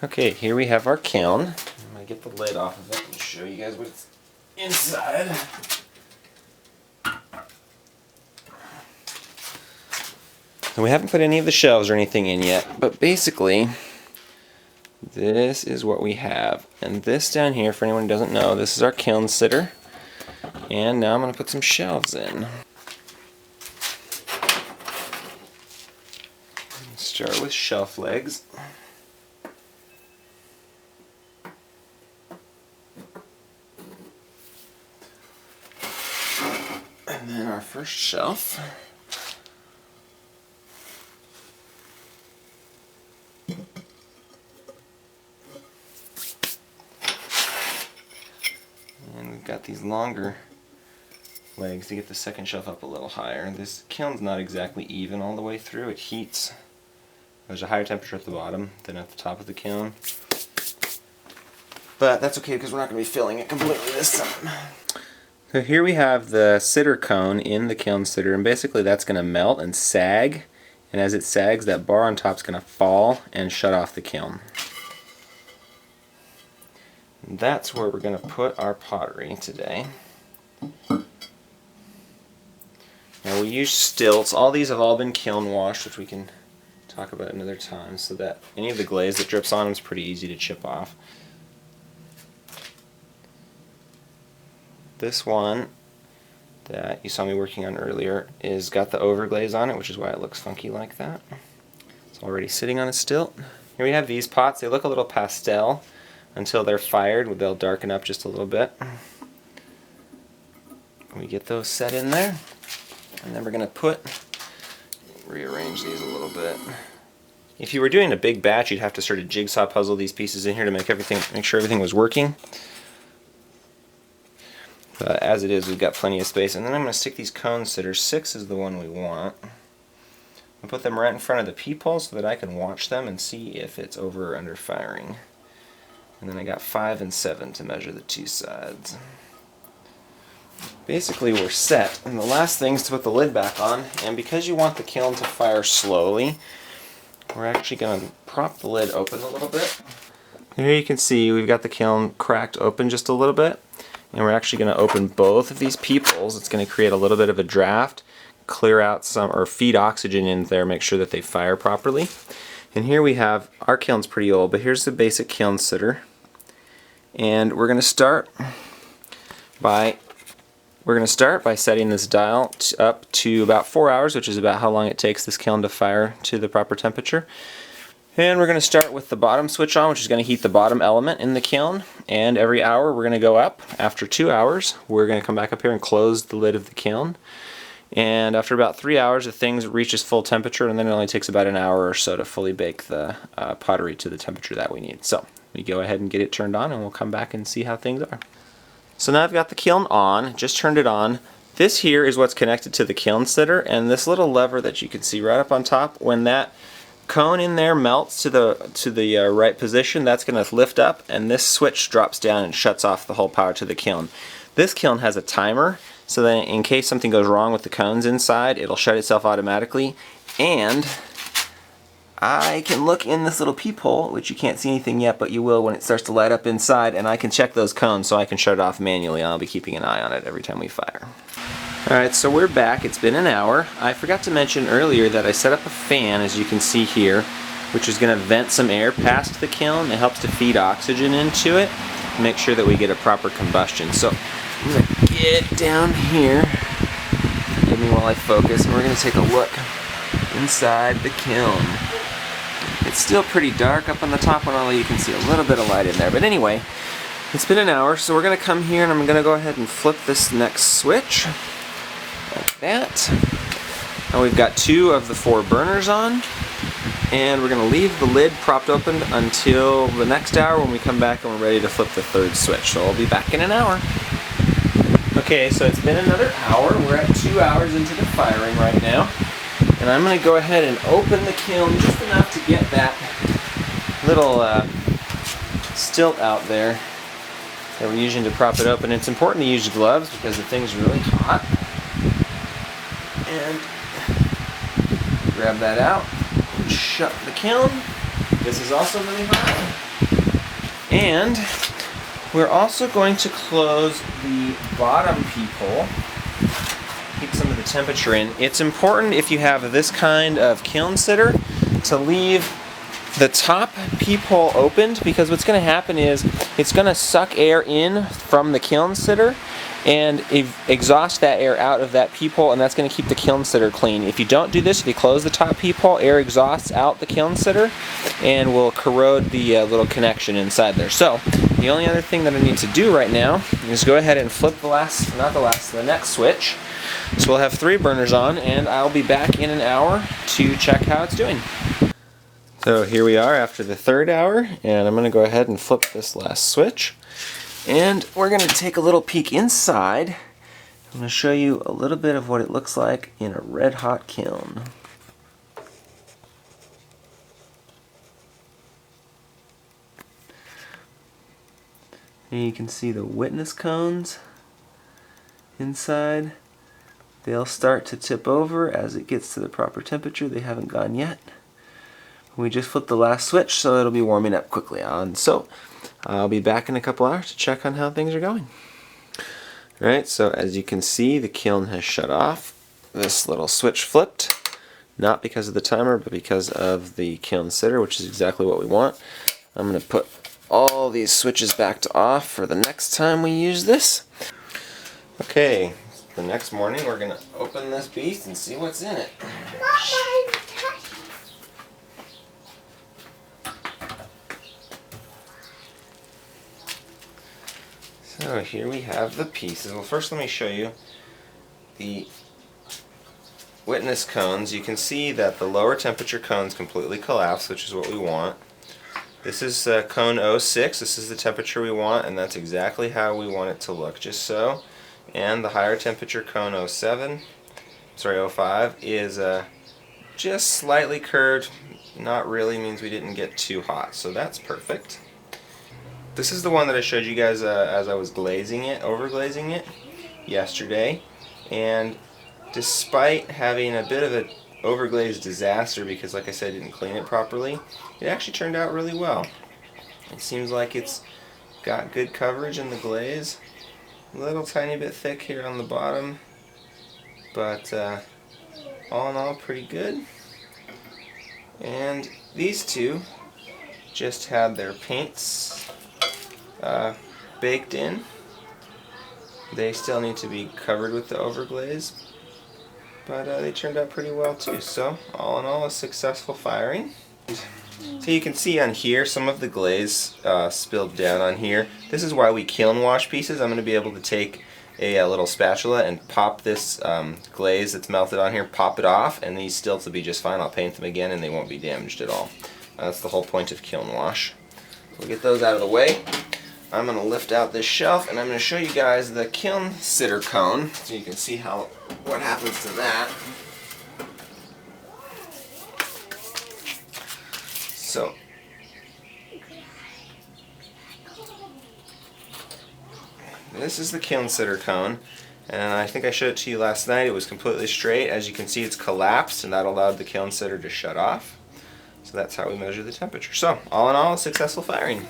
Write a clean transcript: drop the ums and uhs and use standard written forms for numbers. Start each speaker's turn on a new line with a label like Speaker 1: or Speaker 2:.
Speaker 1: Okay, here we have our kiln. I'm going to get the lid off of it and show you guys what's inside. So we haven't put any of the shelves or anything in yet, but basically this is what we have. And this down here, for anyone who doesn't know, this is our kiln sitter. And now I'm going to put some shelves in. Start with shelf legs. And then our first shelf. And we've got these longer legs to get the second shelf up a little higher. This kiln's not exactly even all the way through. It heats. There's a higher temperature at the bottom than at the top of the kiln. But that's okay because we're not going to be filling it completely this time. So here we have the sitter cone in the kiln sitter, and basically that's going to melt and sag. And as it sags, that bar on top is going to fall and shut off the kiln. And that's where we're going to put our pottery today. Now we use stilts. All these have all been kiln washed, which we can talk about another time, so that any of the glaze that drips on them is pretty easy to chip off. This one that you saw me working on earlier is got the overglaze on it, which is why it looks funky like that. It's already sitting on a stilt. Here we have these pots. They look a little pastel until they're fired. They'll darken up just a little bit. We get those set in there, and then we're going to rearrange these a little bit. If you were doing a big batch, you'd have to sort of jigsaw puzzle these pieces in here to make sure everything was working. But as it is, we've got plenty of space. And then I'm going to stick these cone sitters. 6 is the one we want. I'll put them right in front of the peephole so that I can watch them and see if it's over or under firing. And then I got 5 and 7 to measure the two sides. Basically we're set, and the last thing is to put the lid back on, and because you want the kiln to fire slowly, we're actually going to prop the lid open a little bit. Here you can see we've got the kiln cracked open just a little bit, and we're actually going to open both of these peepholes. It's going to create a little bit of a draft, clear out some, or feed oxygen in there, make sure that they fire properly. And here we have, our kiln's pretty old, but here's the basic kiln sitter. And we're going to start by setting this dial up to about 4 hours, which is about how long it takes this kiln to fire to the proper temperature. And we're going to start with the bottom switch on, which is going to heat the bottom element in the kiln. And every hour we're going to go up. After 2 hours, we're going to come back up here and close the lid of the kiln. And after about 3 hours, the thing reaches full temperature, and then it only takes about an hour or so to fully bake the pottery to the temperature that we need. So we go ahead and get it turned on, and we'll come back and see how things are. So now I've got the kiln on, just turned it on. This here is what's connected to the kiln sitter, and this little lever that you can see right up on top, when that cone in there melts to the right position, that's going to lift up, and this switch drops down and shuts off the whole power to the kiln. This kiln has a timer, so that in case something goes wrong with the cones inside, it'll shut itself automatically. And I can look in this little peephole, which you can't see anything yet, but you will when it starts to light up inside, and I can check those cones so I can shut it off manually. I'll be keeping an eye on it every time we fire. Alright, so we're back. It's been an hour. I forgot to mention earlier that I set up a fan, as you can see here, which is going to vent some air past the kiln. It helps to feed oxygen into it, make sure that we get a proper combustion. So I'm going to get down here, forgive me while I focus, and we're going to take a look inside the kiln. It's still pretty dark up on the top one, although you can see a little bit of light in there. But anyway, it's been an hour, so we're going to come here and I'm going to go ahead and flip this next switch. Like that. Now we've got 2 of the 4 burners on. And we're going to leave the lid propped open until the next hour when we come back and we're ready to flip the 3rd switch. So I'll be back in an hour. Okay, so it's been another hour. We're at 2 hours into the firing right now. And I'm going to go ahead and open the kiln just enough to get that little stilt out there that we're using to prop it open. It's important to use gloves because the thing's really hot. And grab that out and shut the kiln. This is also really hot. And we're also going to close the bottom peephole, keep some of the temperature in. It's important if you have this kind of kiln sitter to leave the top peephole opened, because what's going to happen is it's going to suck air in from the kiln sitter and exhaust that air out of that peephole, and that's going to keep the kiln sitter clean. If you don't do this, if you close the top peephole, air exhausts out the kiln sitter and will corrode the little connection inside there. So the only other thing that I need to do right now is go ahead and flip the next switch. So we'll have 3 burners on, and I'll be back in an hour to check how it's doing. So here we are after the 3rd hour, and I'm going to go ahead and flip this last switch. And we're going to take a little peek inside. I'm going to show you a little bit of what it looks like in a red hot kiln. And you can see the witness cones inside. They'll start to tip over as it gets to the proper temperature. They haven't gone yet. We just flipped the last switch, so it'll be warming up quickly on. So I'll be back in a couple hours to check on how things are going. Alright, so as you can see, the kiln has shut off. This little switch flipped, not because of the timer, but because of the kiln sitter, which is exactly what we want. I'm going to put all these switches back to off for the next time we use this. Okay, the next morning we're going to open this beast and see what's in it. So here we have the pieces. Well, first let me show you the witness cones. You can see that the lower temperature cones completely collapsed, which is what we want. This is cone 06. This is the temperature we want, and that's exactly how we want it to look, just so. And the higher temperature cone 05 is just slightly curved. Not really, means we didn't get too hot, so that's perfect. This is the one that I showed you guys as I was overglazing it yesterday, and despite having a bit of an overglaze disaster because, like I said, I didn't clean it properly, it actually turned out really well. It seems like it's got good coverage in the glaze, a little tiny bit thick here on the bottom, but all in all pretty good. And these two just had their paints baked in. They still need to be covered with the overglaze, but they turned out pretty well too. So all in all, a successful firing. So you can see on here some of the glaze spilled down on here. This is why we kiln wash pieces. I'm going to be able to take a little spatula and pop this glaze that's melted on here, pop it off, and these stilts will be just fine. I'll paint them again and they won't be damaged at all. That's the whole point of kiln wash. We'll get those out of the way. I'm going to lift out this shelf and I'm going to show you guys the kiln sitter cone so you can see what happens to that. So this is the kiln sitter cone, and I think I showed it to you last night. It was completely straight. As you can see, it's collapsed, and that allowed the kiln sitter to shut off. So that's how we measure the temperature. So all in all, a successful firing.